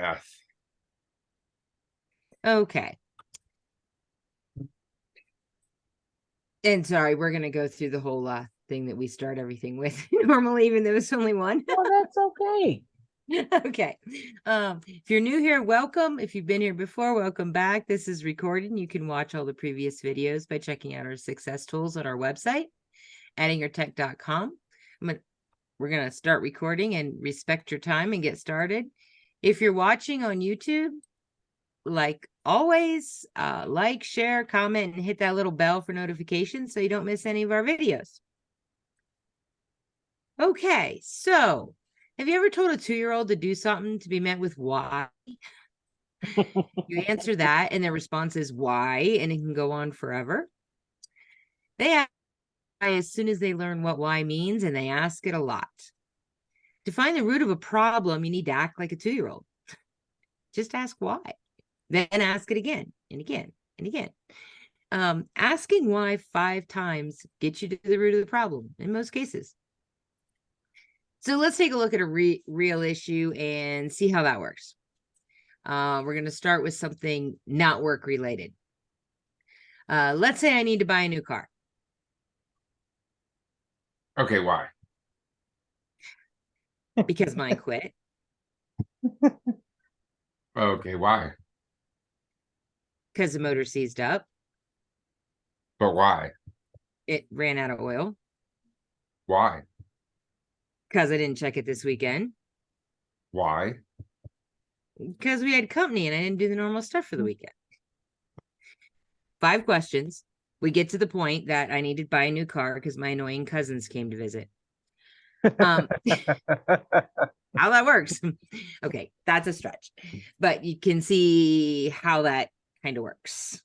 Beth. Okay. And sorry, we're going to go through the whole thing that we start everything with normally, even though it's only one. Well, that's okay. Okay. If you're new here, welcome. If you've been here before, welcome back. This is recorded. You can watch all the previous videos by checking out our success tools on our website, ettingertech.com. We're going to start recording and respect your time and get started. If you're watching on YouTube, like always, like, share, comment, and hit that little bell for notifications so you don't miss any of our videos. Okay, so have you ever told a 2-year-old to do something to be met with why? You answer that, and their response is why, and it can go on forever. They ask why as soon as they learn what why means, and they ask it a lot. To find the root of a problem, you need to act like a 2-year-old. Just ask why. Then ask it again and again and again. Asking why 5 times gets you to the root of the problem in most cases. So let's take a look at a real issue and see how that works. We're going to start with something not work related. Let's say I need to buy a new car. Okay, why? Because mine quit. Okay, why? Because the motor seized up. But why? It ran out of oil. Why? Because I didn't check it this weekend. Why? Because we had company and I didn't do the normal stuff for the weekend. 5 questions. We get to the point that I need to buy a new car because my annoying cousins came to visit. How that works. Okay, that's a stretch, but you can see how that kind of works.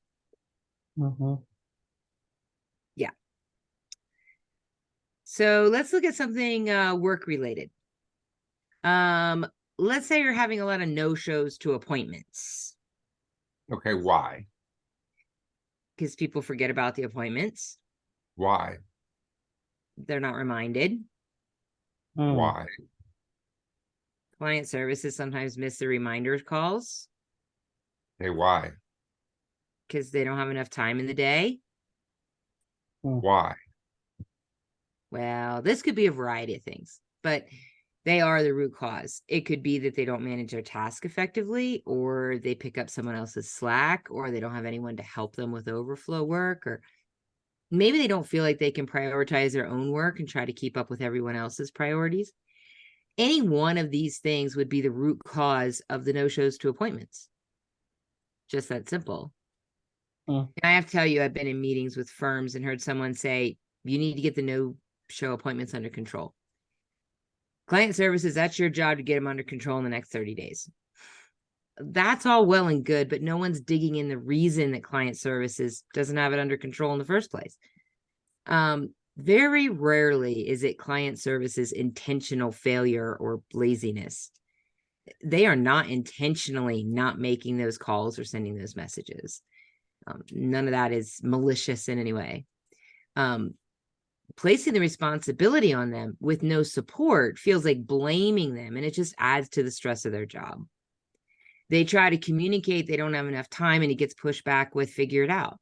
Yeah. So let's look at something work related. Let's say you're having a lot of no-shows to appointments. Okay, why? Because people forget about the appointments. Why? They're not reminded. Why? Client services sometimes miss the reminder calls. Hey, why? Because they don't have enough time in the day. Why? Well, this could be a variety of things, but they are the root cause. It could be that they don't manage their task effectively, or they pick up someone else's slack, or they don't have anyone to help them with overflow work, or maybe they don't feel like they can prioritize their own work and try to keep up with everyone else's priorities. Any one of these things would be the root cause of the no-shows to appointments. Just that simple. And I have to tell you, I've been in meetings with firms and heard someone say, you need to get the no-show appointments under control. Client services, that's your job to get them under control in the next 30 days. That's all well and good, but no one's digging in the reason that client services doesn't have it under control in the first place. Very rarely is it client services intentional failure or laziness. They are not intentionally not making those calls or sending those messages. None of that is malicious in any way. Placing the responsibility on them with no support feels like blaming them, and it just adds to the stress of their job. They try to communicate they don't have enough time, and it gets pushed back with figure it out.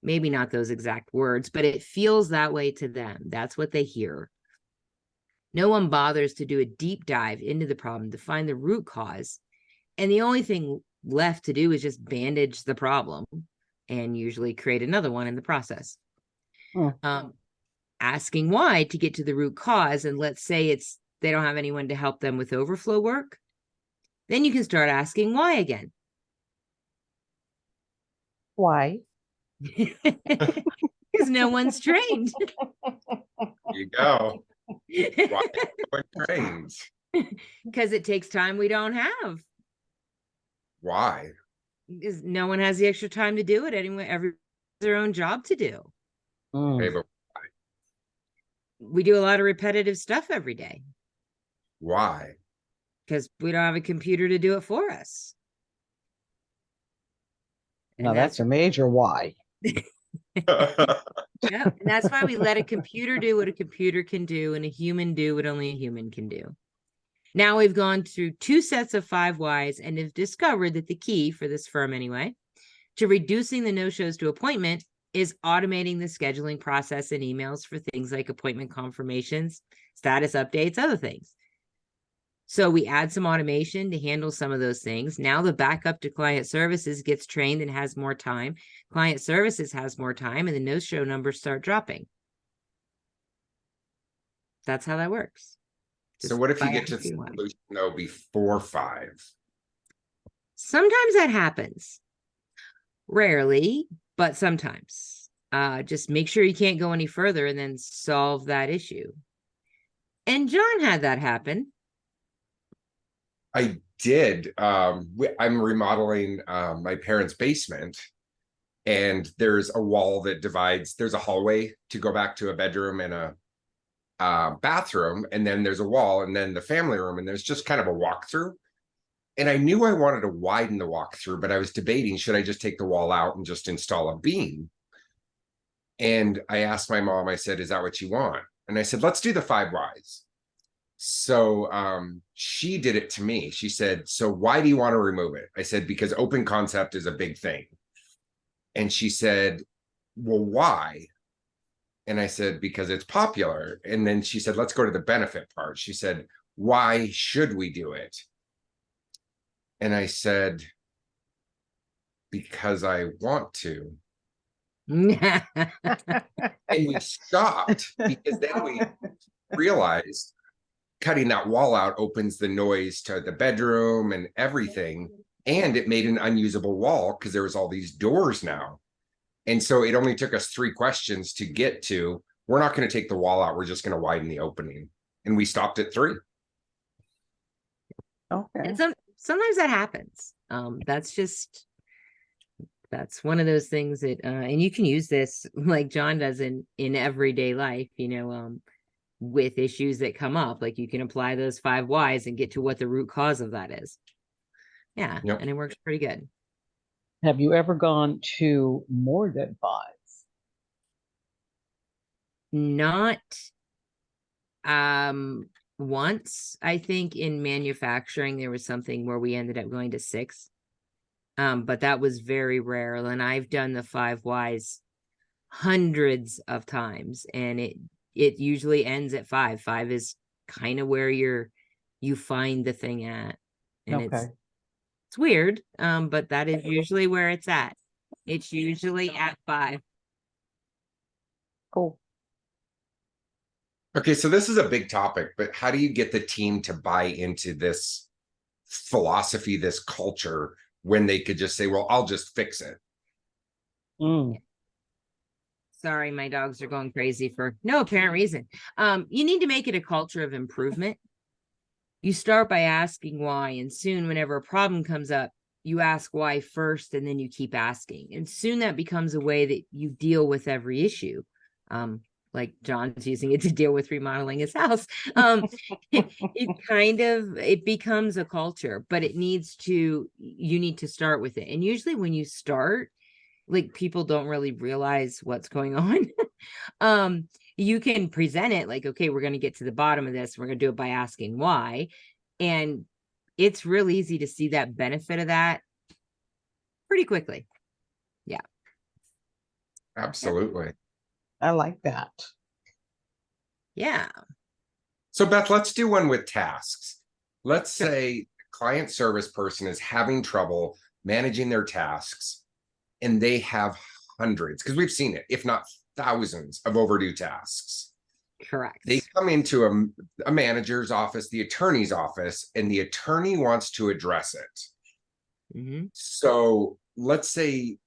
Maybe not those exact words, but it feels that way to them. That's what they hear. No one bothers to do a deep dive into the problem to find the root cause. And the only thing left to do is just bandage the problem and usually create another one in the process. Asking why to get to the root cause, and let's say they don't have anyone to help them with overflow work, then you can start asking why again. Why? Because no one's trained. There you go. Why are trains? Because it takes time we don't have. Why? Because no one has the extra time to do it anyway. Everyone has their own job to do. Okay, but We do a lot of repetitive stuff every day. why? Because we don't have a computer to do it for us. Now that's a major why. Yeah, and that's why we let a computer do what a computer can do and a human do what only a human can do. Now we've gone through 2 sets of 5 whys and have discovered that the key for this firm anyway, to reducing the no-shows to appointment is automating the scheduling process in emails for things like appointment confirmations, status updates, other things. So we add some automation to handle some of those things. Now the backup to client services gets trained and has more time. Client services has more time and the no-show numbers start dropping. That's how that works. So Just what if you by get to the asking why. solution though before 5? Sometimes that happens. Rarely, but sometimes. Just make sure you can't go any further and then solve that issue. And John had that happen. I did. I'm remodeling my parents' basement, and there's a wall that divides. There's a hallway to go back to a bedroom and a bathroom, and then there's a wall, and then the family room, and there's just kind of a walkthrough. And I knew I wanted to widen the walkthrough, but I was debating, should I just take the wall out and just install a beam? And I asked my mom, I said, is that what you want? And I said, let's do the 5 whys. So she did it to me. She said, so why do you want to remove it? I said, because open concept is a big thing. And she said, well, why? And I said, because it's popular. And then she said, let's go to the benefit part. She said, why should we do it? And I said, because I want to. And we stopped because then we realized cutting that wall out opens the noise to the bedroom and everything. And it made an unusable wall because there was all these doors now. And so it only took us 3 questions to get to, we're not going to take the wall out. We're just going to widen the opening. And we stopped at 3. Okay. And sometimes that happens. That's one of those things that, and you can use this like John does in everyday life, with issues that come up. Like you can apply those 5 whys and get to what the root cause of that is. Yeah. Yep. And it works pretty good. Have you ever gone to more than 5? Not once. I think in manufacturing there was something where we ended up going to 6. But that was very rare. And I've done the 5 whys hundreds of times, and it usually ends at 5. 5 is kind of where you find the thing at. And Okay. it's weird, but that is usually where it's at. It's usually at 5. Cool. Okay, so this is a big topic, but how do you get the team to buy into this philosophy, this culture, when they could just say, well, I'll just fix it? Sorry, my dogs are going crazy for no apparent reason. You need to make it a culture of improvement. You start by asking why, and soon whenever a problem comes up, you ask why first, and then you keep asking. And soon that becomes a way that you deal with every issue. Like John's using it to deal with remodeling his house. It becomes a culture, but you need to start with it. And usually when you start, like people don't really realize what's going on. You can present it like, okay, we're going to get to the bottom of this. We're going to do it by asking why. And it's real easy to see that benefit of that pretty quickly. Yeah. Absolutely. I like that. Yeah. So Beth, let's do one with tasks. Let's Sure. say the client service person is having trouble managing their tasks, and they have hundreds, because we've seen it, if not thousands, of overdue tasks. Correct. They come into a manager's office, the attorney's office, and the attorney wants to address it. Mm-hmm. So let's say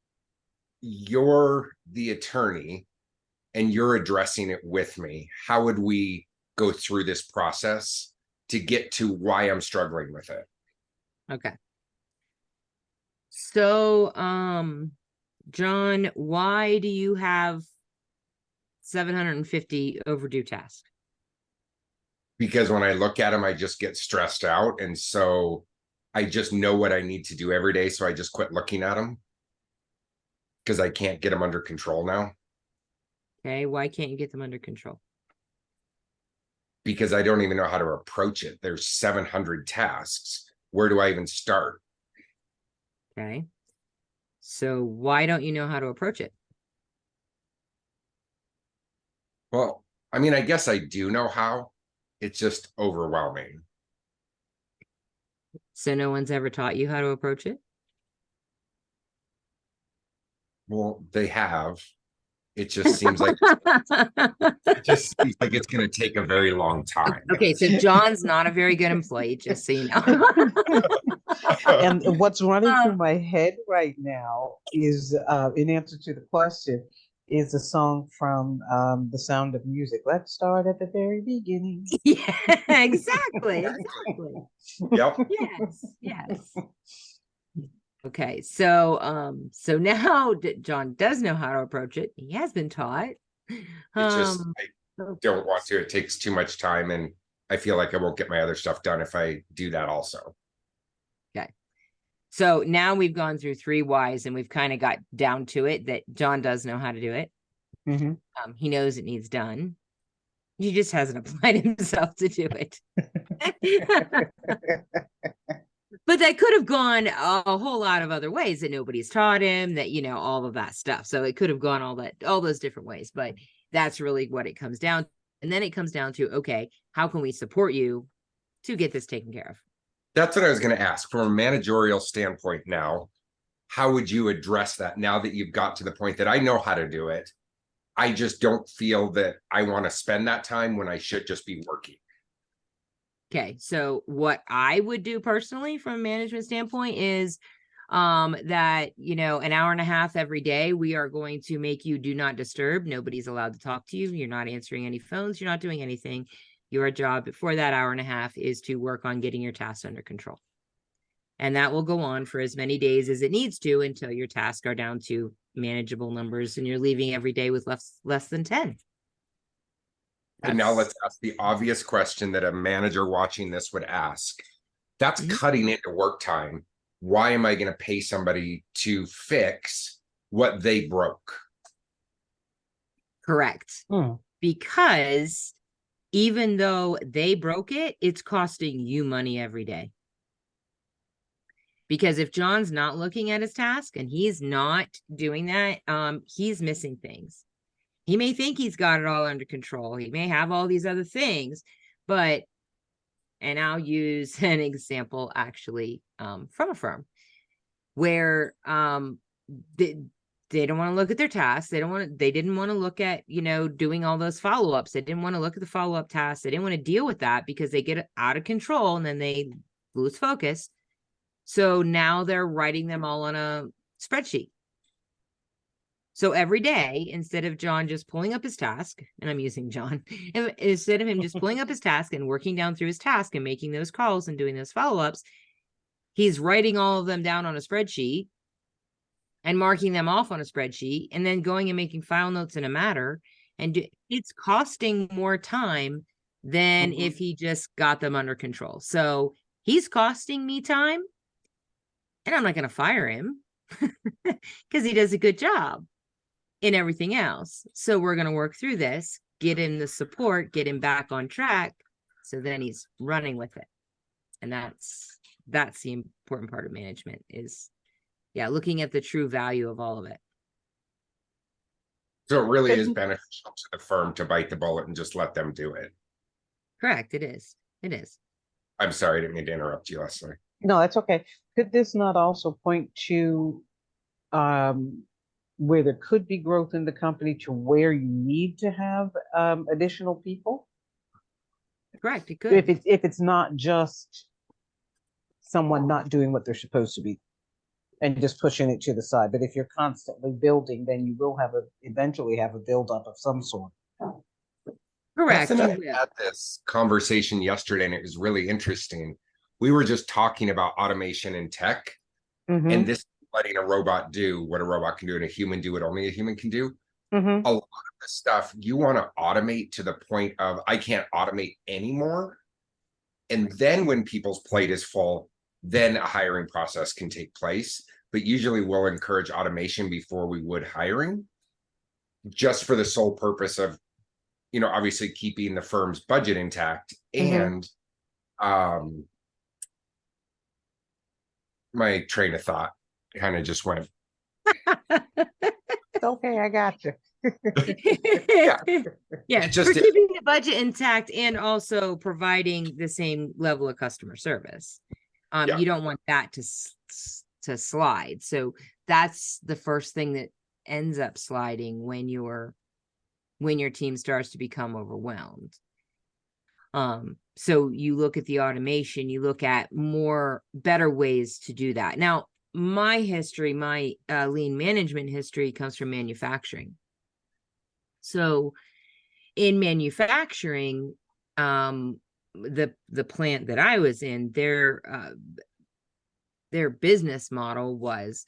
you're the attorney and you're addressing it with me. How would we go through this process to get to why I'm struggling with it? Okay. So, John, why do you have 750 overdue tasks? Because when I look at them, I just get stressed out. And so I just know what I need to do every day. So I just quit looking at them because I can't get them under control now. Okay, why can't you get them under control? because I don't even know how to approach it. There's 700 tasks. Where do I even start? Okay. So why don't you know how to approach it? Well, I mean, I guess I do know how. It's just overwhelming. So no one's ever taught you how to approach it? Well, they have. It just seems like it's going to take a very long time. Okay, so John's not a very good employee, just so you know. And what's running through Um, my head right now is, in answer to the question, is a song from The Sound of Music. Let's start at the very beginning. Yeah, exactly. Yep. Yes, yes. Okay, so so now John does know how to approach it. He has been taught. It's just I So don't want to. It takes too much time, and I feel like I won't get my other stuff done if I do that also. okay. So now we've gone through 3 whys and we've kind of got down to it that John does know how to do it. Mhm. He knows it needs done. He just hasn't applied himself to do it. But that could have gone a whole lot of other ways that nobody's taught him, that, you know, all of that stuff. So it could have gone all those different ways, but that's really what it comes down to. And then it comes down to, okay, how can we support you to get this taken care of? That's what I was going to ask from a managerial standpoint now. How would you address that now that you've got to the point that I know how to do it? I just don't feel that I want to spend that time when I should just be working. Okay, so what I would do personally from a management standpoint is that, you know, an hour and a half every day, we are going to make you do not disturb. Nobody's allowed to talk to you. You're not answering any phones. You're not doing anything. Your job for that hour and a half is to work on getting your tasks under control. And that will go on for as many days as it needs to until your tasks are down to manageable numbers and you're leaving every day with less than 10. And now let's ask the obvious question that a manager watching this would ask. That's cutting into work time. Why am I going to pay somebody to fix what they broke? Correct. Because even though they broke it, it's costing you money every day. Because if John's not looking at his task and he's not doing that, he's missing things. He may think he's got it all under control. He may have all these other things, but, and I'll use an example actually from a firm where they don't want to look at their tasks. They didn't want to look at, you know, doing all those follow-ups. They didn't want to look at the follow-up tasks. They didn't want to deal with that because they get out of control and then they lose focus. So now they're writing them all on a spreadsheet. So every day, instead of John just pulling up his task, and I'm using John, instead of him just pulling up his task and working down through his task and making those calls and doing those follow-ups, he's writing all of them down on a spreadsheet and marking them off on a spreadsheet and then going and making file notes in a matter. And it's costing more time than if he just got them under control. So he's costing me time and I'm not going to fire him because he does a good job in everything else. So we're going to work through this, get him the support, get him back on track. So then he's running with it. And that's the important part of management is, yeah, looking at the true value of all of it. So it really is beneficial to the firm to bite the bullet and just let them do it. Correct. It is. It is. I'm sorry, I didn't mean to interrupt you, Leslie. No, that's okay. Could this not also point to where there could be growth in the company to where you need to have additional people? Correct. It could. If it's not just someone not doing what they're supposed to be and just pushing it to the side, but if you're constantly building, then you will eventually have a buildup of some sort. Correct. I had this conversation yesterday and it was really interesting. We were just talking about automation in tech, and this letting a robot do what a robot can do and a human do what only a human can do. A lot of the stuff you want to automate to the point of I can't automate anymore. And then when people's plate is full, then a hiring process can take place. But usually we'll encourage automation before we would hiring, just for the sole purpose of obviously keeping the firm's budget intact. Mhm. And my train of thought kind of just went. Okay, I got you. Yeah. Yeah, It just for keeping the budget intact and also providing the same level of customer service. Yeah. You don't want that to slide. So that's the first thing that ends up sliding when your team starts to become overwhelmed. So you look at the automation, you look at better ways to do that. Now, my lean management history comes from manufacturing. So in manufacturing, the plant that I was in, their business model was,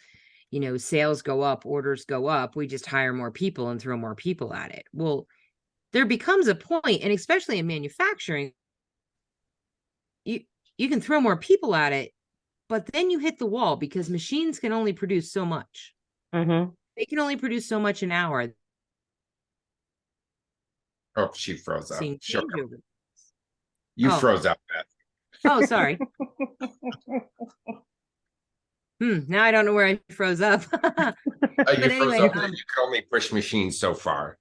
sales go up, orders go up, we just hire more people and throw more people at it. Well, there becomes a point, and especially in manufacturing, you can throw more people at it, but then you hit the wall because machines can only produce so much. Mhm. They can only produce so much an hour. Oh, she froze up. Seeing Sure. changeover. You Oh. froze up, Beth. Oh, sorry. Now I don't know where I froze up. You froze anyway, up that you can only push machines so far.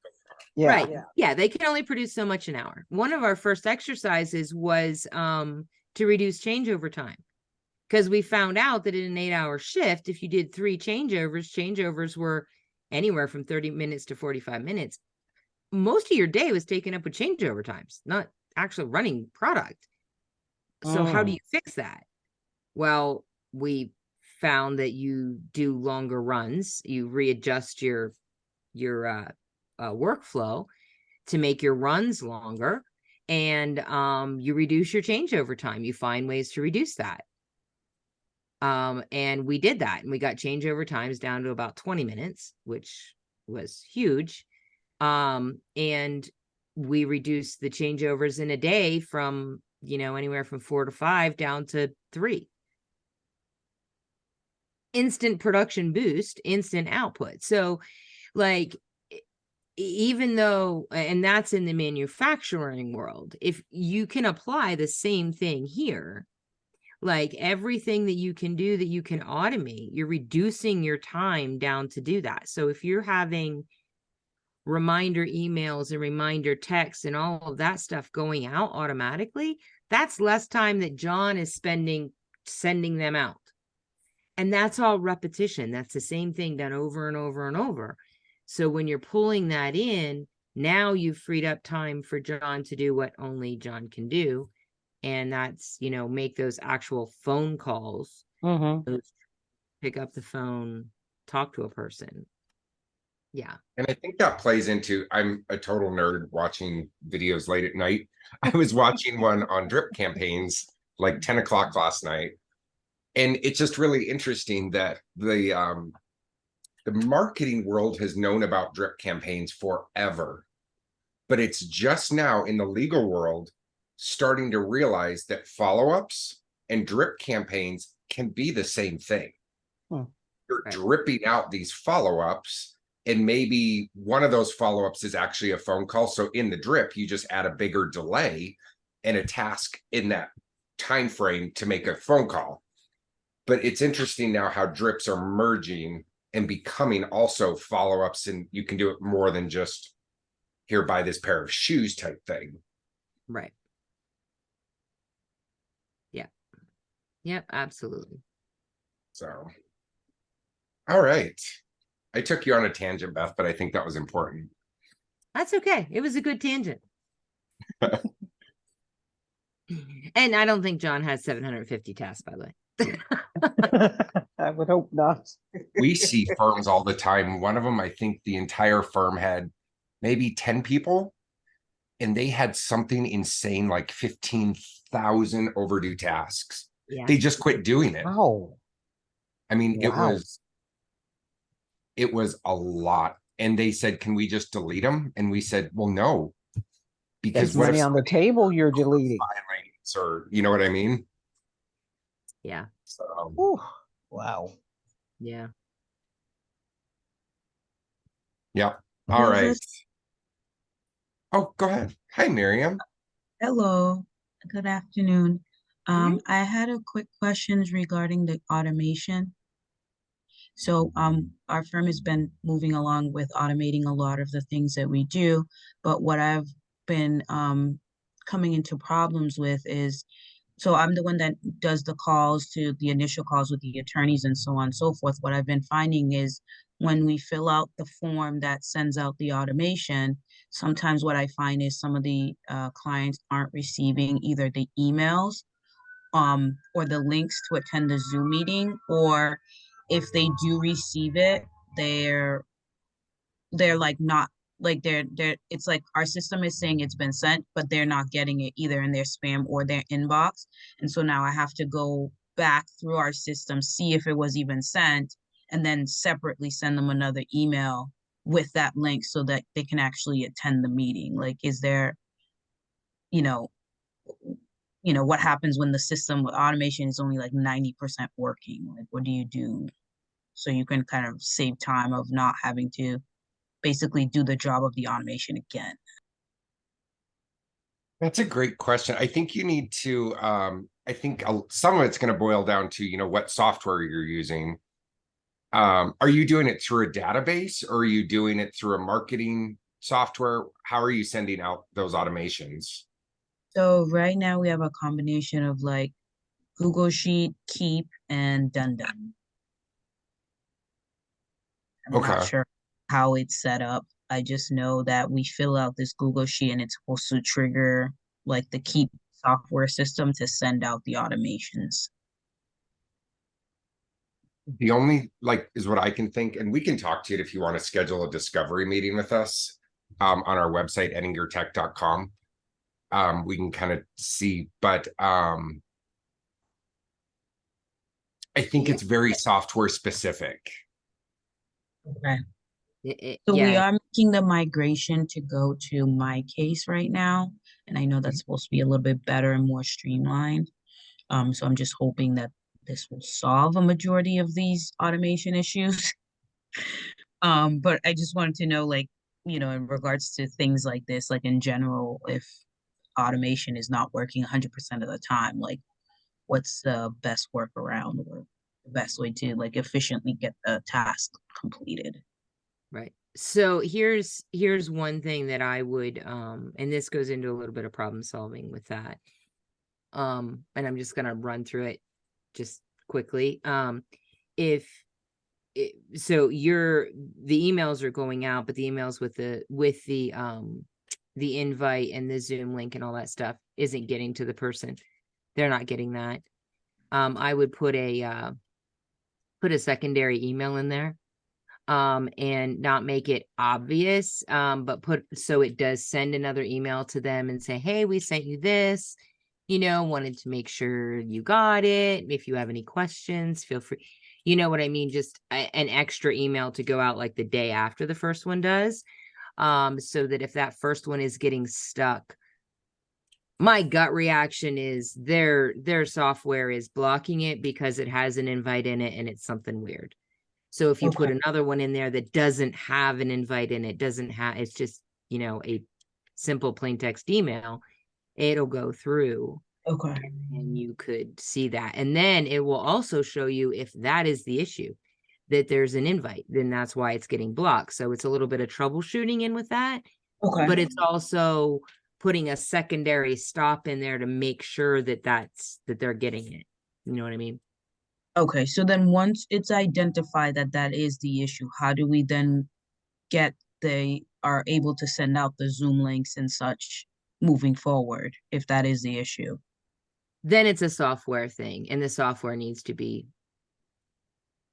Yeah. Right. Yeah, they can only produce so much an hour. One of our first exercises was to reduce changeover time. Because we found out that in an 8-hour shift, if you did 3 changeovers were anywhere from 30 minutes to 45 minutes. Most of your day was taken up with changeover times, not actual running product. So how do you fix that? Well, we found that you do longer runs, you readjust your workflow to make your runs longer, and you reduce your changeover time. You find ways to reduce that. And we did that, and we got changeover times down to about 20 minutes, which was huge. And we reduced the changeovers in a day from, anywhere from 4 to 5 down to 3. Instant production boost, instant output. So like, even though, and that's in the manufacturing world, if you can apply the same thing here, like everything that you can do that you can automate, you're reducing your time down to do that. So if you're having reminder emails and reminder texts and all of that stuff going out automatically, that's less time that John is spending sending them out. And that's all repetition. That's the same thing done over and over and over. So when you're pulling that in, now you've freed up time for John to do what only John can do. And that's, make those actual phone calls, pick up the phone, talk to a person. Yeah. And I think that plays into, I'm a total nerd watching videos late at night. I was watching one on drip campaigns like 10 o'clock last night. And it's just really interesting that the marketing world has known about drip campaigns forever. But it's just now in the legal world starting to realize that follow-ups and drip campaigns can be the same thing. You're dripping out these follow-ups, and maybe one of those follow-ups is actually a phone call. So in the drip, you just add a bigger delay and a task in that time frame to make a phone call. But it's interesting now how drips are merging and becoming also follow-ups, and you can do it more than just here, buy this pair of shoes type thing. Right. Yeah. Yep, absolutely. So, all right. I took you on a tangent, Beth, but I think that was important. That's okay. It was a good tangent. And I don't think John has 750 tasks, by the way. I would hope not. We see firms all the time. One of them, I think the entire firm had maybe 10 people, and they had something insane like 15,000 overdue tasks. Yeah. They just quit doing it. Wow. I mean, Wow. it was a lot. And they said, can we just delete them? And we said, well, no. Because There's money on the table you're deleting. Or you know what I mean? Yeah. So, Ooh, wow. Yeah. yeah. All right. Oh, go ahead. Hi, Miriam. Hello, good afternoon. Mhm. I had a quick questions regarding the automation. So, our firm has been moving along with automating a lot of the things that we do, but what I've been coming into problems with is, so I'm the one that does the calls to the initial calls with the attorneys and so on and so forth. What I've been finding is when we fill out the form that sends out the automation, sometimes what I find is some of the clients aren't receiving either the emails or the links to attend the Zoom meeting, or if they do receive it, they're they're like not like they're it's like our system is saying it's been sent, but they're not getting it either in their spam or their inbox. And so now I have to go back through our system, see if it was even sent, and then separately send them another email with that link so that they can actually attend the meeting. Like, is there, you know, what happens when the system automation is only like 90% working? Like, what do you do so you can kind of save time of not having to basically do the job of the automation again? That's a great question. I think you need to, I think some of it's going to boil down to, what software you're using. Are you doing it through a database or are you doing it through a marketing software? How are you sending out those automations? So right now we have a combination of like Google Sheet, Keep, and Dun Dun. I'm not Okay. sure how it's set up. I just know that we fill out this Google Sheet and it's supposed to trigger like the Keep software system to send out the automations. The only is what I can think, and we can talk to it if you want to schedule a discovery meeting with us on our website, ettingertech.com. We can kind of see, but I think Yeah, it's very software specific. Okay. So we yeah. are making the migration to go to my case right now. And I know that's supposed to be a little bit better and more streamlined. So I'm just hoping that this will solve a majority of these automation issues. But I just wanted to know, like, in regards to things like this, like in general, if automation is not working 100% of the time, like, what's the best workaround or the best way to like efficiently get the task completed? Right. So here's one thing that I would and this goes into a little bit of problem solving with that. And I'm just gonna run through it just quickly. If so the emails are going out, but the emails with the invite and the Zoom link and all that stuff isn't getting to the person. They're not getting that. I would put a secondary email in there and not make it obvious, but put so it does send another email to them and say, hey, we sent you this, wanted to make sure you got it. If you have any questions, feel free. You know what I mean? Just an extra email to go out like the day after the first one does. So that if that first one is getting stuck, my gut reaction is their software is blocking it because it has an invite in it and it's something weird. So if you put Okay. another one in there that doesn't have an invite in it, doesn't have, it's just, a simple plain text email, it'll go through Okay. and you could see that. And then it will also show you if that is the issue, that there's an invite, then that's why it's getting blocked. So it's a little bit of troubleshooting in with that, Okay. but it's also putting a secondary stop in there to make sure that they're getting it. You know what I mean? Okay. So then once it's identified that that is the issue, how do we then get they are able to send out the Zoom links and such moving forward if that is the issue? Then it's a software thing and the software needs to be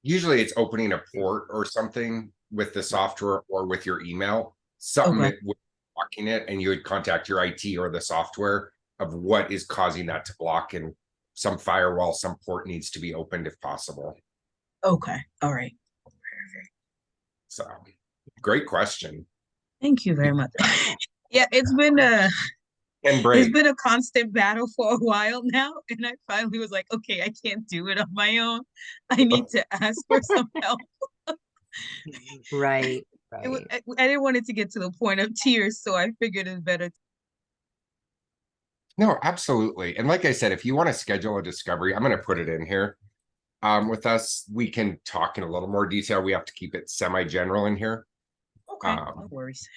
Usually it's opening a port or something with the software or with your email, something Okay. that would blocking it, and you would contact your IT or the software of what is causing that to block, and some firewall, some port needs to be opened if possible. Okay. All right. So great question. Thank you very much. Yeah, And it's break. been a constant battle for a while now, and I finally was like, okay, I can't do it on my own. I need to ask for some help. right. Right. I didn't want it to get to the point of tears, so I figured it's better. No, absolutely. And like I said, if you want to schedule a discovery, I'm going to put it in here. With us, we can talk in a little more detail. We have to keep it semi-general in here. Okay, no worries.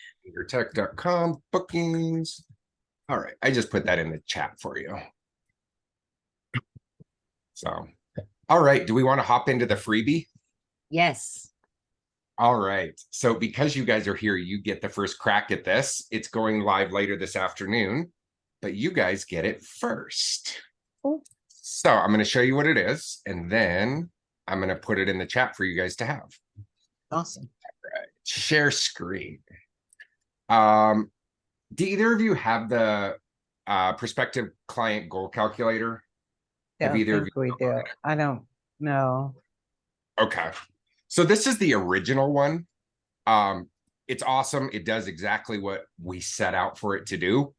Tech.com bookings. All right, I just put that in the chat for you. So, all right, do we want to hop into the freebie? Yes. All right, so because you guys are here, you get the first crack at this. It's going live later this afternoon, but you guys get it first. Cool. So I'm going to show you what it is, and then I'm going to put it in the chat for you guys to have. Awesome. All right, share screen. Do either of you have the prospective client goal calculator? Have either of you? We do. I don't know. Okay. So this is the original one. It's awesome. It does exactly what we set out for it to do.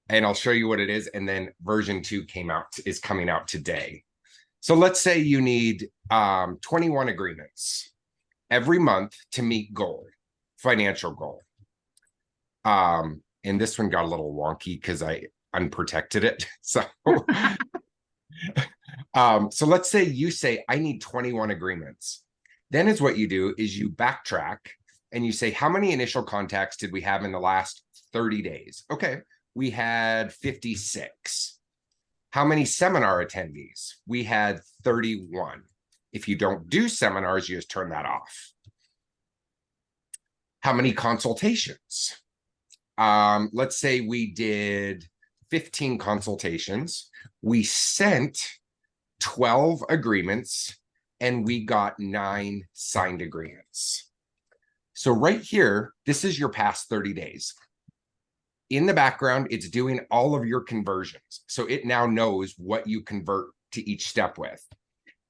And I'll show you what it is. And then version 2 is coming out today. So let's say you need 21 agreements every month to meet goal, financial goal. And this one got a little wonky because I unprotected it. So so let's say you say, I need 21 agreements. Then is what you do is you backtrack and you say, how many initial contacts did we have in the last 30 days? Okay, we had 56. How many seminar attendees? We had 31. If you don't do seminars, you just turn that off. How many consultations? Let's say we did 15 consultations. We sent 12 agreements and we got 9 signed agreements. So right here, this is your past 30 days. In the background, it's doing all of your conversions. So it now knows what you convert to each step with.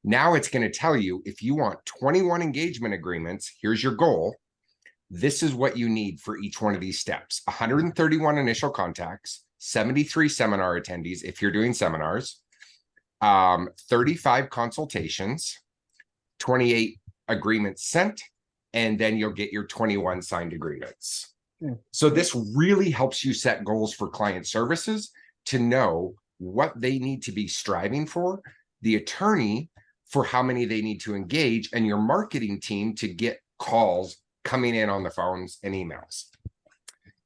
Now it's going to tell you if you want 21 engagement agreements, here's your goal. This is what you need for each one of these steps. 131 initial contacts, 73 seminar attendees if you're doing seminars, 35 consultations, 28 agreements sent, and then you'll get your 21 signed agreements. So this really helps you set goals for client services to know what they need to be striving for, the attorney for how many they need to engage, and your marketing team to get calls coming in on the phones and emails.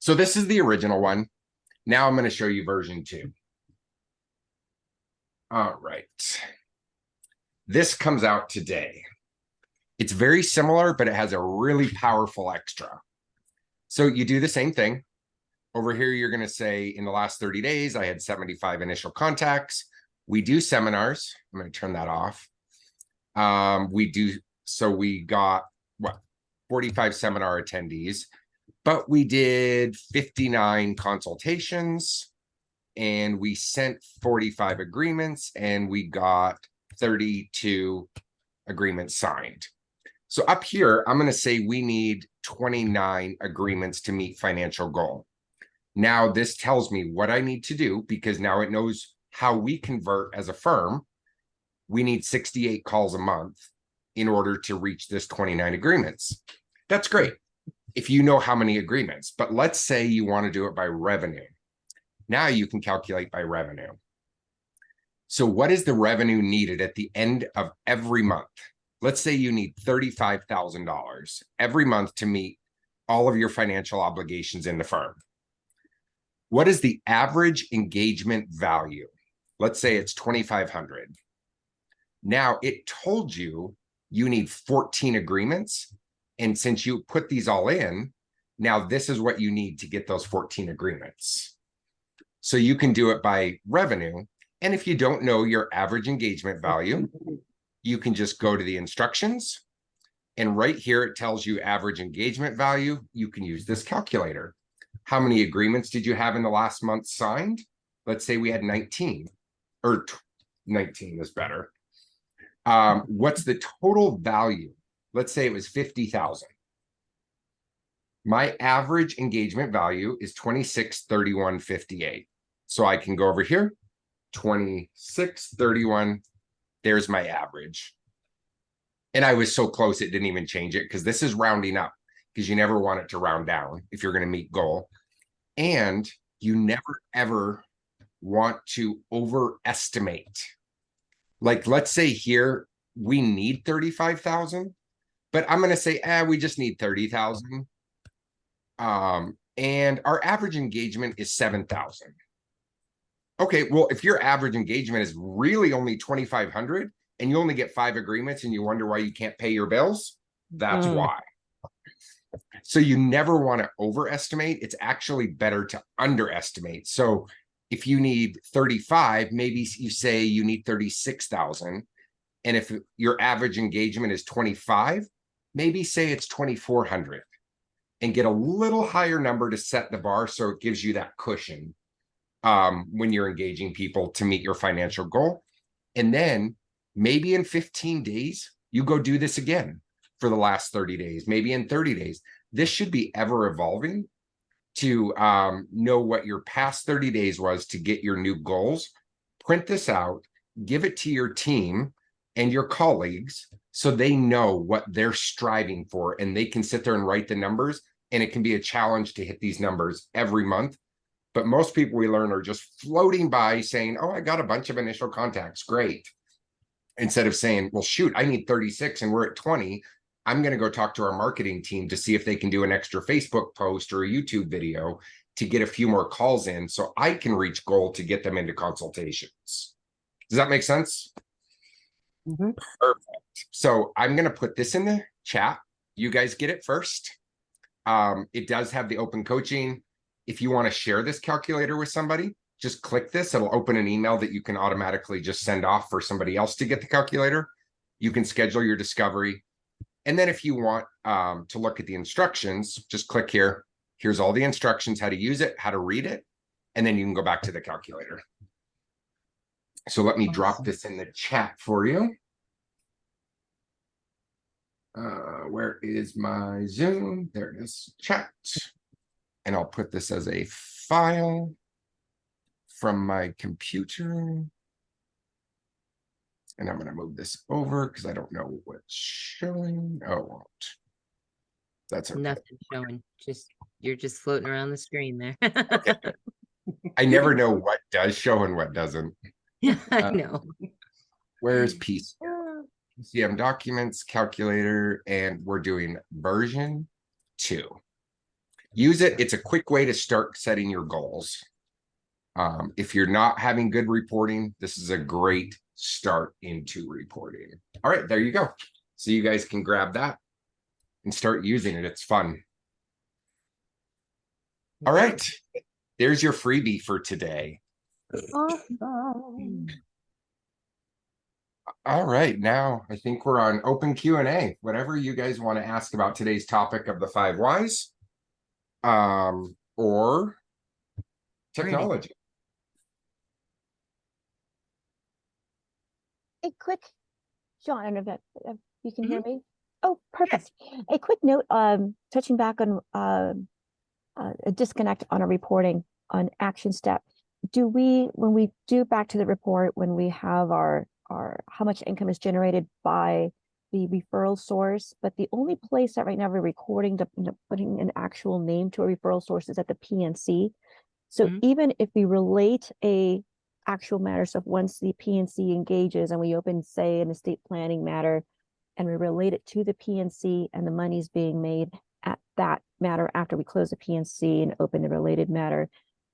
So this is the original one. Now I'm going to show you version 2. All right. This comes out today. It's very similar, but it has a really powerful extra. So you do the same thing. Over here, you're going to say, in the last 30 days, I had 75 initial contacts. We do seminars. I'm going to turn that off. We got, what, 45 seminar attendees, but we did 59 consultations, and we sent 45 agreements, and we got 32 agreements signed. So up here, I'm going to say we need 29 agreements to meet financial goal. Now this tells me what I need to do because now it knows how we convert as a firm. We need 68 calls a month in order to reach this 29 agreements. That's great if you know how many agreements, but let's say you want to do it by revenue. Now you can calculate by revenue. So what is the revenue needed at the end of every month? Let's say you need $35,000 every month to meet all of your financial obligations in the firm. What is the average engagement value? Let's say it's $2,500. Now it told you you need 14 agreements. And since you put these all in, now this is what you need to get those 14 agreements. So you can do it by revenue. And if you don't know your average engagement value, you can just go to the instructions. And right here, it tells you average engagement value. You can use this calculator. How many agreements did you have in the last month signed? Let's say we had 19, or 19 is better. What's the total value? Let's say it was 50,000. My average engagement value is 2631.58. So I can go over here, 2631. There's my average. And I was so close, it didn't even change it because this is rounding up. because you never want it to round down if you're going to meet goal. And you never, ever want to overestimate. Like, let's say here, we need 35,000, but I'm going to say, we just need 30,000. And our average engagement is 7,000. Okay, well, if your average engagement is really only 2,500 and you only get 5 agreements and you wonder why you can't pay your bills, that's why. So you never want to overestimate. It's actually better to underestimate. So if you need 35, maybe you say you need 36,000. And if your average engagement is 25, maybe say it's 2,400 and get a little higher number to set the bar. So it gives you that cushion when you're engaging people to meet your financial goal. And then maybe in 15 days, you go do this again for the last 30 days, maybe in 30 days. This should be ever evolving to know what your past 30 days was to get your new goals. Print this out, give it to your team and your colleagues so they know what they're striving for and they can sit there and write the numbers. And it can be a challenge to hit these numbers every month. But most people we learn are just floating by saying, oh, I got a bunch of initial contacts. Great. Instead of saying, well, shoot, I need 36 and we're at 20. I'm going to go talk to our marketing team to see if they can do an extra Facebook post or a YouTube video to get a few more calls in so I can reach goal to get them into consultations. Does that make sense? Perfect. So I'm going to put this in the chat. You guys get it first. It does have the open coaching. If you want to share this calculator with somebody, just click this. It'll open an email that you can automatically just send off for somebody else to get the calculator. You can schedule your discovery. And then if you want to look at the instructions, just click here. Here's all the instructions, how to use it, how to read it. And then you can go back to the calculator. So let me drop this in the chat for you. Where is my Zoom? There it is, chat. And I'll put this as a file from my computer. And I'm going to move this over because I don't know what's showing. Oh, it won't. That's okay. Nothing showing. You're just floating around the screen there. Okay. I never know what does show and what doesn't. Yeah, I know. Where's PC? PCM documents, calculator, and we're doing version 2. Use it. It's a quick way to start setting your goals. If you're not having good reporting, this is a great start into reporting. All right, there you go. So you guys can grab that and start using it. It's fun. All right, there's your freebie for today. Awesome. All right, now I think we're on open Q&A. Whatever you guys want to ask about today's topic of the 5 whys, or technology. A quick, Sean, I don't know if you can hear me. Oh, perfect. A quick note, touching back on a disconnect on a reporting on Actionstep. When we do back to the report, when we have our how much income is generated by the referral source, but the only place that right now we're recording putting an actual name to a referral source is at the PNC. So even if we relate a actual matter, so once the PNC engages and we open, say, an estate planning matter, and we relate it to the PNC and the money's being made at that matter after we close the PNC and open the related matter,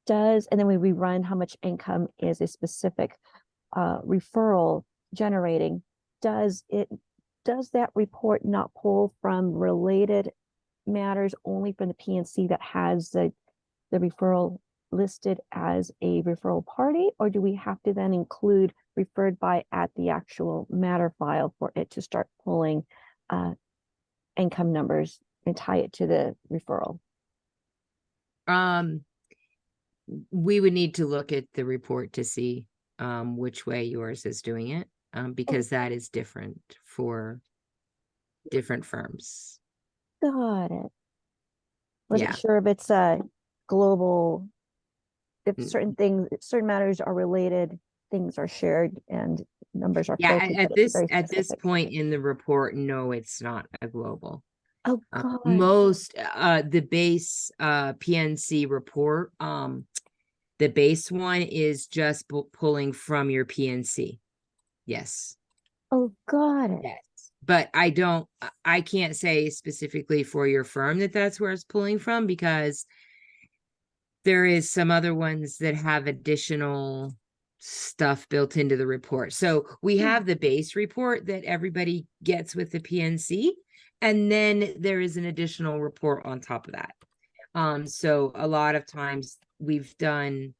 and then we rerun how much income is a specific referral generating, does that report not pull from related matters only from the PNC that has the referral listed as a referral party, or do we have to then include referred by at the actual matter file for it to start pulling income numbers and tie it to the referral? We would need to look at the report to see which way yours is doing it, because that is different for different firms. Got it. Wasn't Yeah. sure if it's a global, if certain matters are related, things are shared and numbers are Yeah, filtered, at but it's very this specific. point in the report, no, it's not a global. Oh, God. Most the base PNC report, the base one is just pulling from your PNC. Yes. Oh, got it. Yes. But I can't say specifically for your firm that that's where it's pulling from, because there is some other ones that have additional stuff built into the report. So we have the base report that everybody gets with the PNC, and then there is an additional report on top of that. So a lot of times we've done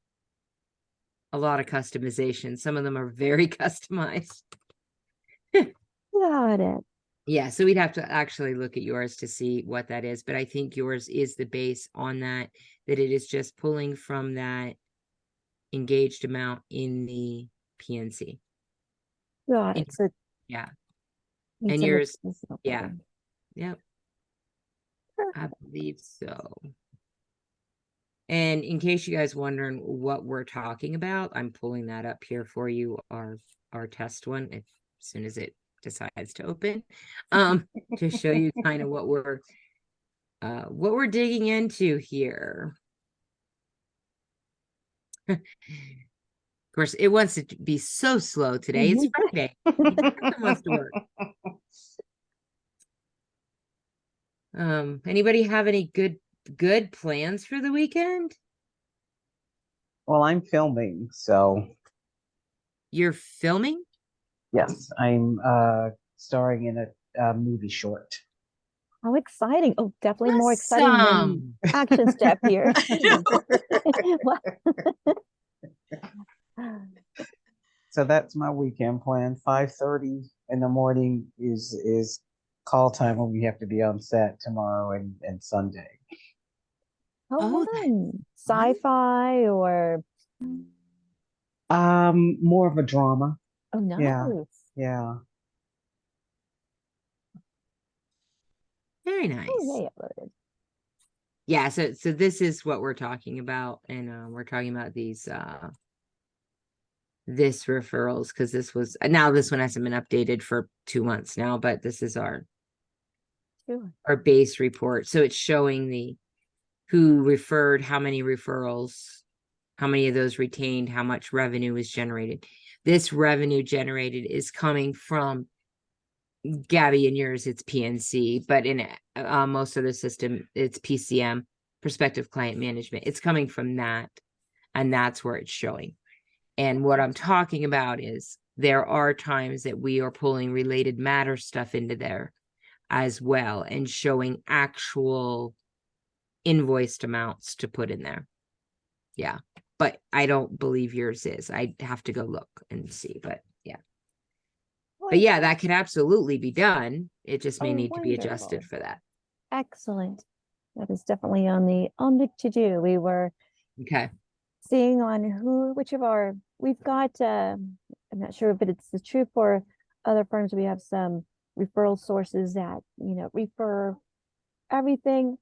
a lot of customization. Some of them are very customized. Got it. Yeah, so we'd have to actually look at yours to see what that is, but I think yours is the base on that it is just pulling from that engaged amount in the PNC. Got it. So Yeah, need and some yours, additional yeah. building. Yep, I Perfect. believe so. And in case you guys wondering what we're talking about, I'm pulling that up here for you, our test one, as soon as it decides to open, to show you kind of what we're digging into here. Of course, it wants to be so slow today. It's Friday. Nothing wants to work. Anybody have any good plans for the weekend? Well, I'm filming, so You're filming? yes, I'm starring in a movie short. How exciting. Oh, definitely more exciting than Awesome. Actionstep here. What? So that's my weekend plan. 5:30 in the morning is call time when we have to be on set tomorrow and Sunday. Oh, Oh, that's fun. fun. Sci-fi or More of a drama. oh, nice. Yeah. Yeah. Very Oh, nice. they uploaded. Yeah, so this is what we're talking about, and we're talking about these this referrals, because this was now this one hasn't been updated for 2 months now, but this is Sure. our base report. So it's showing the who referred, how many referrals, how many of those retained, how much revenue is generated. This revenue generated is coming from Gabby, in yours it's PNC, but in most of the system it's PCM, prospective client management. It's coming from that, and that's where it's showing. And what I'm talking about is there are times that we are pulling related matter stuff into there as well and showing actual invoiced amounts to put in there. Yeah, but I don't believe yours is. I have to go look and see, but yeah. But yeah, that can absolutely be done. It just may Oh, need to be adjusted wonderful. for that. Excellent. That is definitely on the to-do. We were Okay. seeing on which of our we've got I'm not sure if it's true for other firms. We have some referral sources that refer everything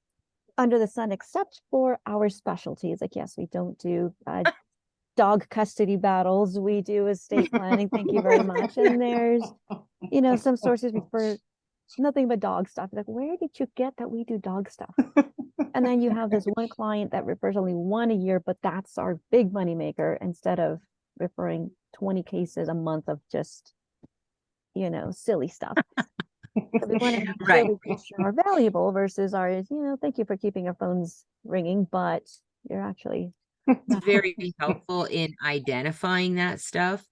under the sun except for our specialties. Like, yes, we don't do dog custody battles, we do estate planning, thank you very much. And there's some sources refer nothing but dog stuff. Like, where did you get that we do dog stuff? And then you have this one client that refers only one a year, but that's our big money maker, instead of referring 20 cases a month of just, silly stuff. So we want to make sure Right. we capture our valuable versus our, thank you for keeping our phones ringing, but you're actually It's very helpful in identifying that stuff.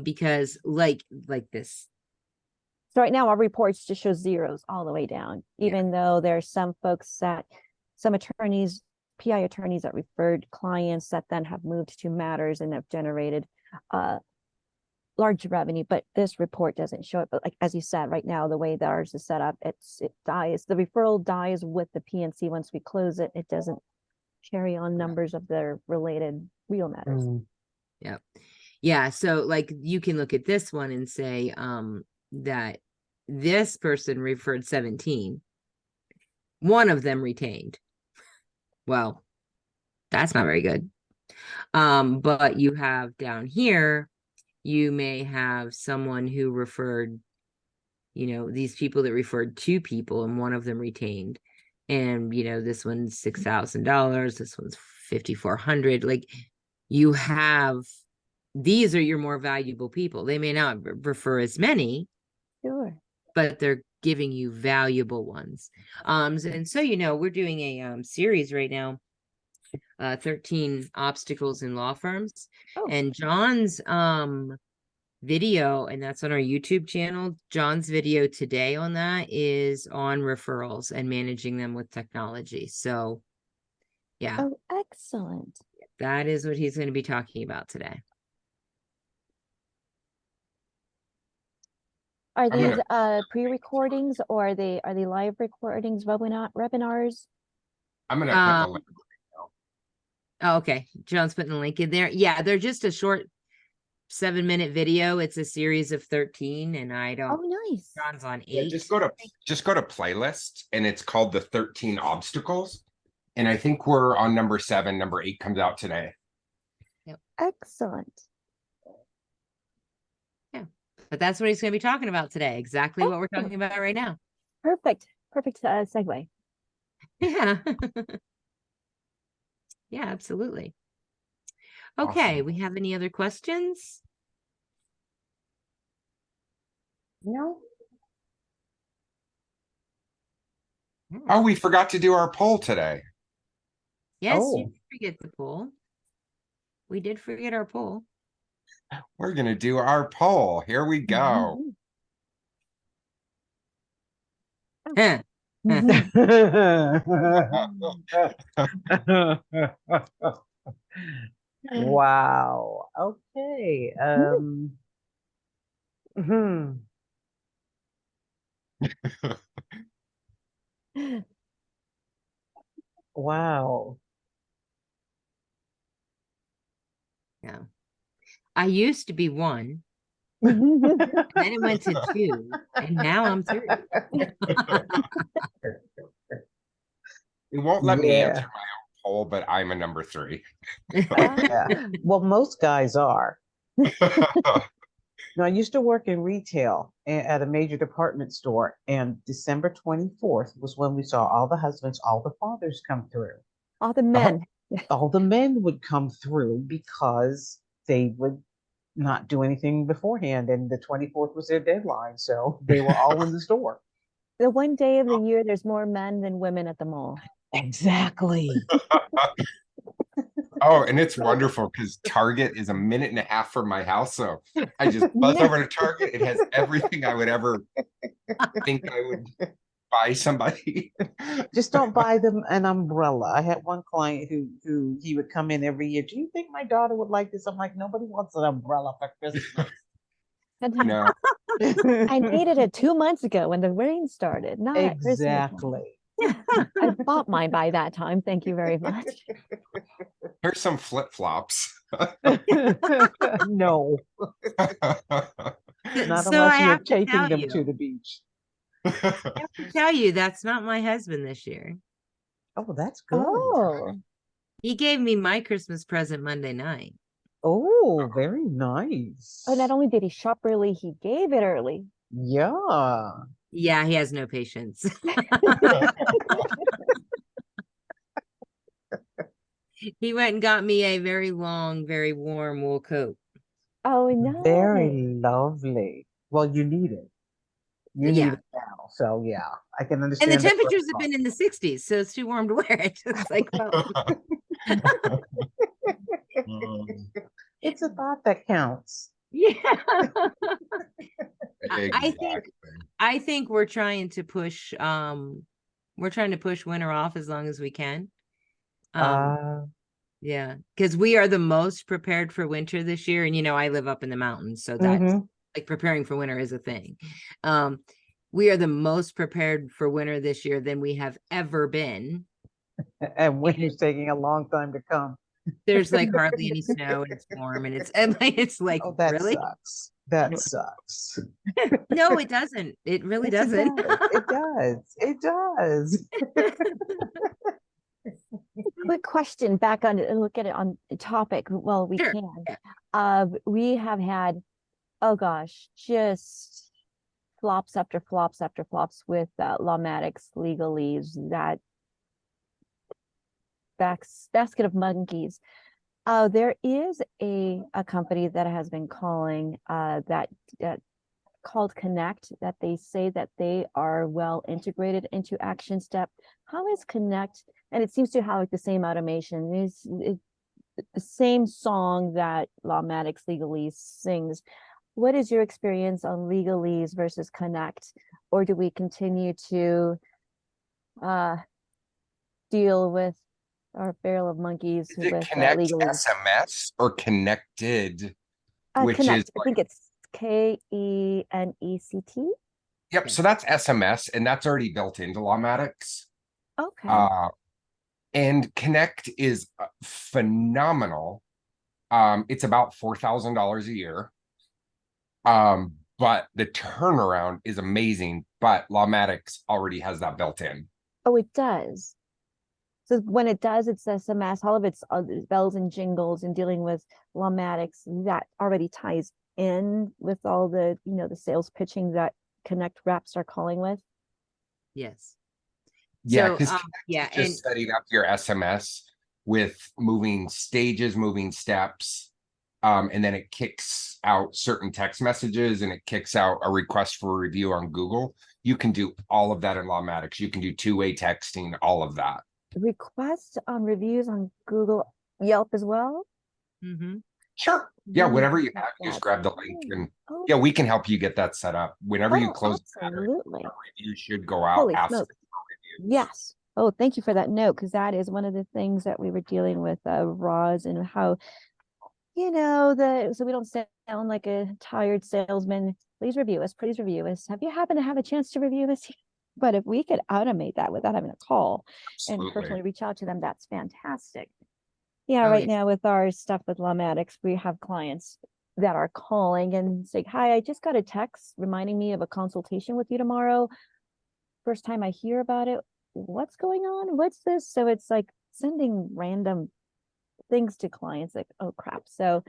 Because like this. So right now our reports just show zeros all the way down, even though there's some attorneys, PI attorneys that referred clients that then have moved to matters and have generated large revenue, but this report doesn't show it. But like, as you said, right now, the way that ours is set up, it dies. The referral dies with the PNC. Once we close it, it doesn't carry on numbers of their related real matters. Yep. Yeah. So like you can look at this one and say that this person referred 17. One of them retained. Well, that's not very good. But you have down here, you may have someone who referred, you know, these people that referred two people and one of them retained. And, you know, this one's $6,000, this one's $5,400. Like, you have, these are your more valuable people. They may not refer as many, Sure. but they're giving you valuable ones. And so, you know, we're doing a series right now, 13 obstacles in law firms. Oh. And John's video, and that's on our YouTube channel. John's video today on that is on referrals and managing them with technology. So yeah, Oh, excellent. that is what he's going to be talking about today. Are I'm these gonna- pre-recordings, or are they live recordings, webinars? I'm gonna put the link. Oh, okay. John's putting the link in there. Yeah, they're just a short 7-minute video. It's a series of 13, and I Oh, don't, nice. John's on 8. Yeah, just go to playlist, and it's called the 13 obstacles. And I think we're on number 7. Number 8 comes out today. Excellent. But that's what he's going to be talking about today. Exactly what we're talking about right now. Perfect. Perfect segue. Yeah. Yeah, absolutely. Okay, Awesome. we have any other questions? No. Oh, we forgot to do our poll today. Yes, Oh. you did forget the poll. We did forget our poll. We're gonna do our poll. Here we go. Huh. Wow. Okay. Hmm. Wow. Yeah. I used to be 1, then it went to 2, and now I'm 3. It won't let me Yeah. answer my own poll, but I'm a number 3. Yeah. Well, most guys are. Now, I used to work in retail at a major department store, and December 24th was when we saw all the husbands, all the fathers come through. All the men. All the men would come through because they would not do anything beforehand, and the 24th was their deadline, so they were all in the store. The one day of the year there's more men than women at the mall. Exactly. Oh, and it's wonderful because Target is a minute and a half from my house. So I just buzz over to Target. It has everything I would ever think I would buy somebody. Just don't buy them an umbrella. I had one client who he would come in every year. Do you think my daughter would like this? I'm like, nobody wants an umbrella for Christmas. No. I needed it 2 months ago when the rain started, not at Christmas. Exactly. I bought mine by that time. Thank you very much. Here's some flip-flops. No, not So unless I you're have to taking tell them you, to the beach. I have to tell you, that's not my husband this year. Oh, that's good. Oh, He gave me my Christmas present Monday night. Oh, very nice. oh, not only did he shop early, he gave it early. Yeah. Yeah, he has no patience. He went and got me a very long, very warm wool coat. Oh, no. Very lovely. Well, you need it. You need Yeah. it now. So yeah, I can And understand. the that temperatures first have been in the 60s, so it's too warm to wear it. It's like, well, It's a thought that counts. yeah. Exactly. I think we're trying to push winter off as long as we can. Yeah, because we are the most prepared for winter this year. And you know, I live up in the mountains, so that's like preparing for winter is a thing. We are the most prepared for winter this year than we have ever been. And winter's taking a long time to come. There's like hardly any snow, and it's warm, and it's like, Oh, that really? sucks. That sucks. No, it doesn't. It really Yes, doesn't. It does. It does. Quick question back on and look at it on the topic. Well, we Sure. can. We have had, oh gosh, just flops after flops after flops with Lawmatics legalese, that basket of monkeys. There is a company that has been calling that called Connect, that they say that they are well integrated into Actionstep. How is Connect? And it seems to have like the same automation. It's the same song that Lawmatics legalese sings. What is your experience on legalese versus Connect? Or do we continue to deal with our barrel of monkeys Is it with Connect legalese? SMS or Connected, which is Connect. I like, think it's KENECT. yep. So that's SMS, and that's already built into Lawmatics. Okay. And Connect is phenomenal. It's about $4,000 a year. But the turnaround is amazing. But Lawmatics already has that built in. Oh, it does. So when it does, it's SMS, all of its bells and jingles and dealing with Lawmatics, that already ties in with all the, the sales pitching that Connect reps are calling with. Yes. Yeah, So, because yeah, and just setting up your SMS with moving stages, moving steps, and then it kicks out certain text messages and it kicks out a request for a review on Google. You can do all of that in Lawmatics. You can do two-way texting, all of that. Request on reviews on Google, Yelp as well. mhm. Sure. Yeah, Let me whatever you check have, you just that. grab the link and Oh, yeah, we can help you get that set up. Whenever you oh, close the battery, absolutely. you should go out Holy asking smoke. for reviews. Yes. Oh, thank you for that note, because that is one of the things that we were dealing with, Roz, and how, so we don't sound like a tired salesman. Please review us. Please review us. Have you happened to have a chance to review us? But if we could automate that without having to call and Absolutely. personally reach out to them, that's fantastic. Yeah, Oh, right yeah. now with our stuff with Lawmatics, we have clients that are calling and saying, hi, I just got a text reminding me of a consultation with you tomorrow. First time I hear about it. What's going on? What's this? So it's like sending random things to clients like, oh crap. So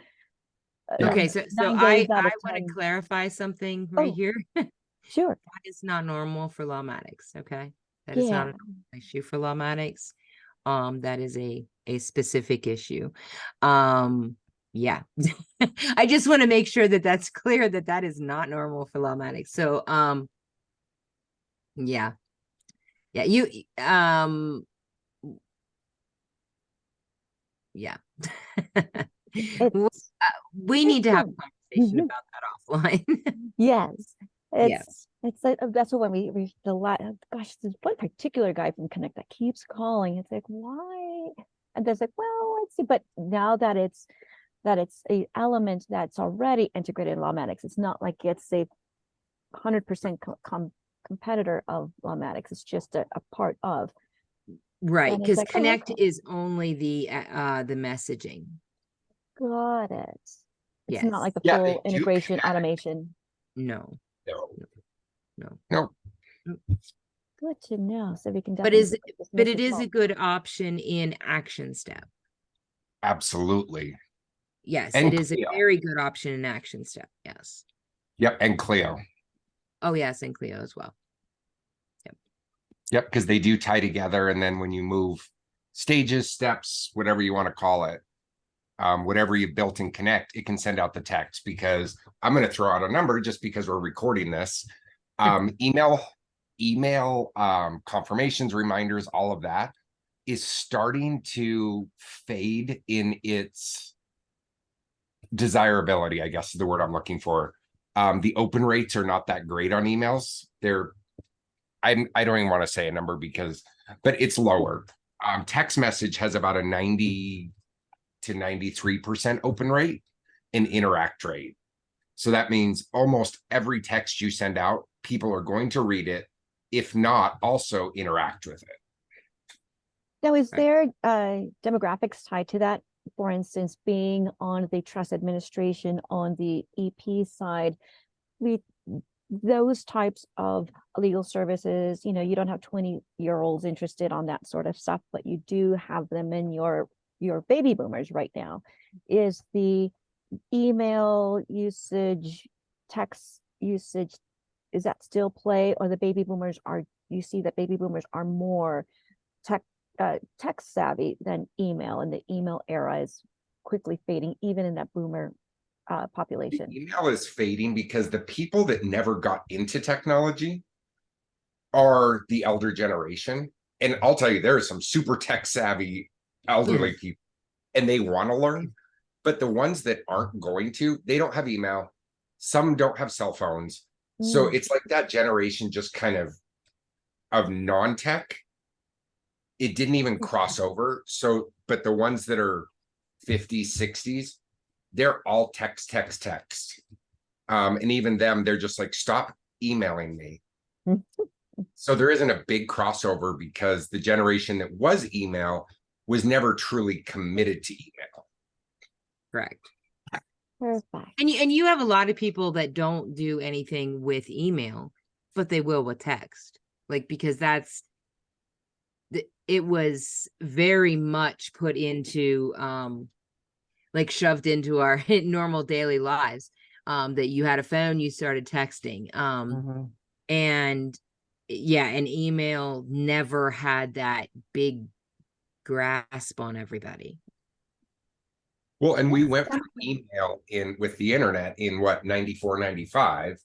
Yeah. Okay, so 9 I days out of want to 10. clarify something right Oh, here. sure. That is not normal for Lawmatics, okay? That is Yeah. not an issue for Lawmatics. That is a specific issue. Yeah. I just want to make sure that that's clear, that that is not normal for Lawmatics. So, yeah. Yeah, yeah. It's We need to have a fun. conversation about that offline. Yes. Yes. It's like, that's what when we the lot, gosh, there's one particular guy from Connect that keeps calling. It's like, why? And there's like, well, let's see. But now that it's a element that's already integrated in Lawmatics, it's not like it's a 100% competitor of Lawmatics. It's just a part of. Right, And it's because like, oh, Connect okay, is only the messaging. got it. It's not Yes. like the Yeah, full they do integration connect. automation. No. No. No. No. Good to know. So we can But definitely put this in but this it as is well. a good option in Actionstep. Absolutely. Yes, And it is a Clio. very good option in Actionstep. Yes. Yep, and Clio. Oh, yes, and Clio as well. Yep, because they do tie together. And then when you move stages, steps, whatever you want to call it, whatever you built in Connect, it can send out the text. Because I'm going to throw out a number just because we're recording this. Email confirmations, reminders, all of that is starting to fade in its desirability, I guess is the word I'm looking for. The open rates are not that great on emails. I don't even want to say a number but it's lower. Text message has about a 90 to 93% open rate and interact rate. So that means almost every text you send out, people are going to read it, if not also interact with it. Now, is Right. there demographics tied to that? For instance, being on the trust administration on the EP side, those types of legal services, you don't have 20-year-olds interested on that sort of stuff, but you do have them in your baby boomers right now. Is the email usage, text usage is that still play, or the baby boomers are, you see that baby boomers are more tech savvy than email, and the email era is quickly fading even in that boomer population? Email is fading because the people that never got into technology are the elder generation. And I'll tell you, there are some super tech savvy elderly people, and they want to learn. But the ones that aren't going to, they don't have email. Some don't have cell phones. So it's like that generation just kind of non-tech. It didn't even cross over. So, but the ones that are 50s, 60s, they're all text. And even them, they're just like, stop emailing me. So there isn't a big crossover because the generation that was email was never truly committed to email. Correct. Perfect. And you have a lot of people that don't do anything with email, but they will with text. Like, because it was very much put into like shoved into our normal daily lives, that you had a phone, you started texting. And yeah, an email never had that big grasp on everybody. Well, and we went from email with the internet in what, 94, 95.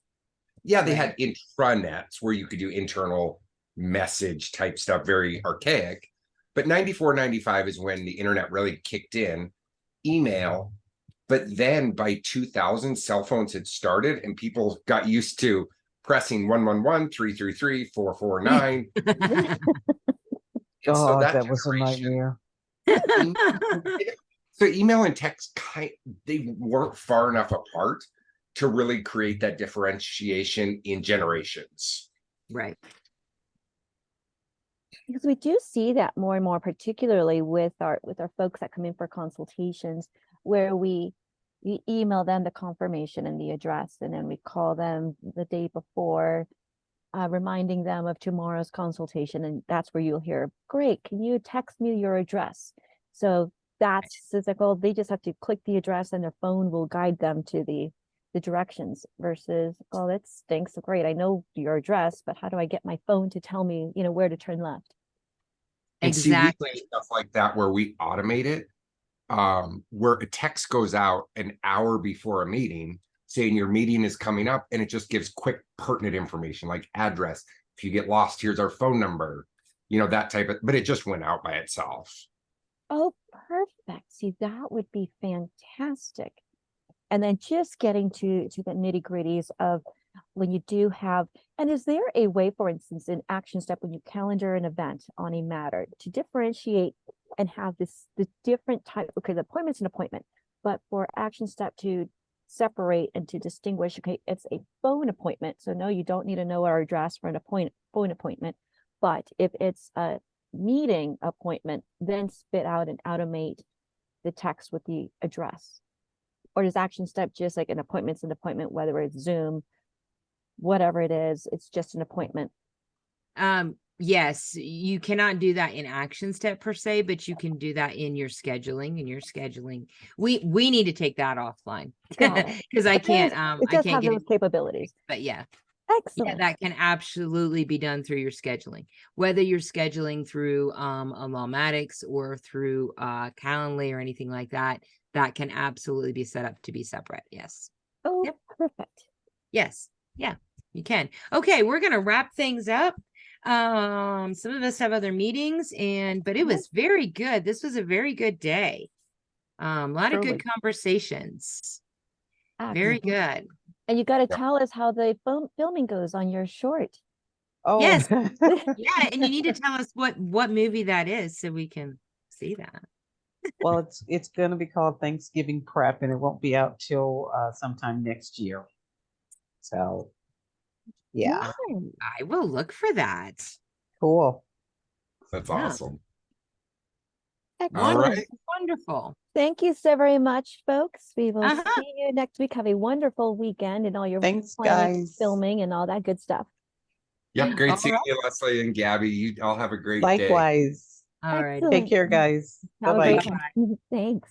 Yeah, they had intranets where you could do internal message type stuff, very archaic. But 94, 95 is when the internet really kicked in, email. But then by 2000, cell phones had started and people got used to pressing 111, 333, 449. God, So that was a nightmare. So email and text, they weren't far enough apart to really create that differentiation in generations. Right. Because we do see that more and more, particularly with our folks that come in for consultations, where we email them the confirmation and the address, and then we call them the day before, reminding them of tomorrow's consultation, and that's where you'll hear, "Great, can you text me your address?" So that's physical. They just have to click the address, and their phone will guide them to the directions. Versus, "Oh, that stinks. Great, I know your address, but how do I get my phone to tell me, where to turn left?" And see, we Exactly. do stuff like that where we automate it, where a text goes out an hour before a meeting saying your meeting is coming up, and it just gives quick pertinent information like address. If you get lost, here's our phone number, that type of, but it just went out by itself. Oh, perfect. See, that would be fantastic. And then just getting to the nitty gritties of when you do have, and is there a way, for instance, in Actionstep, when you calendar an event on a matter, to differentiate and have the different type, okay, the appointment's an appointment, but for Actionstep to separate and to distinguish, okay, it's a phone appointment. So no, you don't need to know our address for an phone appointment. But if it's a meeting appointment, then spit out and automate the text with the address. Or does Actionstep just like an appointment's an appointment, whether it's Zoom, whatever it is, it's just an appointment? Yes, you cannot do that in Actionstep per se, but you can do that in your scheduling. We need to take that offline because I can't It does have get those capabilities. but yeah. Excellent. Yeah, that can absolutely be done through your scheduling. Whether you're scheduling through a Lawmatics or through Calendly or anything like that, that can absolutely be set up to be separate. Yes. Oh, Yep. perfect. Yes. Yeah, you can. Okay, we're gonna wrap things up. Some of us have other meetings, but it was very good. This was a very good day. A lot of good conversations. Very Excellent. good. And you got to tell us how the filming goes on your short. Oh, Yes. Yeah, and you need to tell us what movie that is so we can see that. well, it's going to be called Thanksgiving Prep, and it won't be out till sometime next year. So, yeah, Wow. I will look for that. cool. That's Yeah. awesome. Excellent. All right. Wonderful. Thank you so very much, folks. We will Uh-huh. see you next week. Have a wonderful weekend and all your Thanks, planning, guys. filming, and all that good stuff. Yep. Great All seeing right. you, Leslie and Gabby. You all have a great day. Likewise. All right. Excellent. Take care, guys. Have a Bye-bye. great one. Thanks.